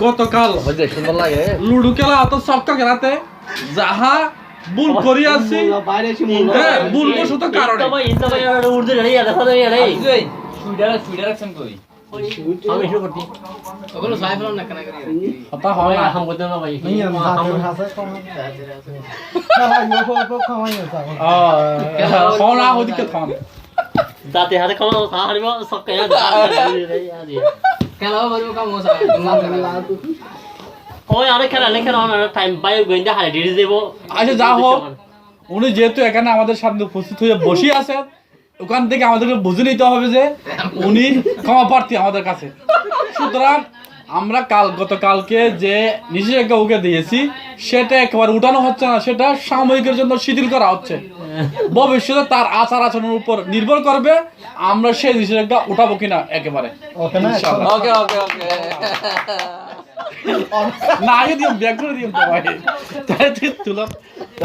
গতকাল সুন্দর লাগে লুডু খেলা অত শক্ত খেলাতে যাহা ভুল করিয়াছি হ্যাঁ ভুল বশত কারণে আমি শুরু করছি কথা হয় না হাম করতে না ভাই খাওয়া ওদিকে খাওয়ান দাঁতে হাতে খাওয়া খাওয়া হারিব সব কেনা খেলা বারো কাম মজা ওই আরে খেলা লেখা না টাইম বাই গোয়েন্দা হারে ডিজ দেব আচ্ছা যা হোক উনি যেহেতু এখানে আমাদের সামনে উপস্থিত হয়ে বসে আছেন ওখান থেকে আমাদেরকে বুঝে নিতে হবে যে উনি ক্ষমা প্রার্থী আমাদের কাছে সুতরাং আমরা গতকালকে যে নিষেধাজ্ঞা ওকে দিয়েছি সেটা একেবারে উঠানো হচ্ছে না, সেটা সাময়িকের জন্য শিথিল করা হচ্ছে। ভবিষ্যতে তার আচার আচরণের উপর নির্ভর করবে আমরা সেই নিষেধাজ্ঞা উঠাবো কিনা একেবারে। ইনশাআল্লাহ। ওকে ওকে ওকে না আগে দিও ব্যাক করে দিও তো ভাই তাই তুলো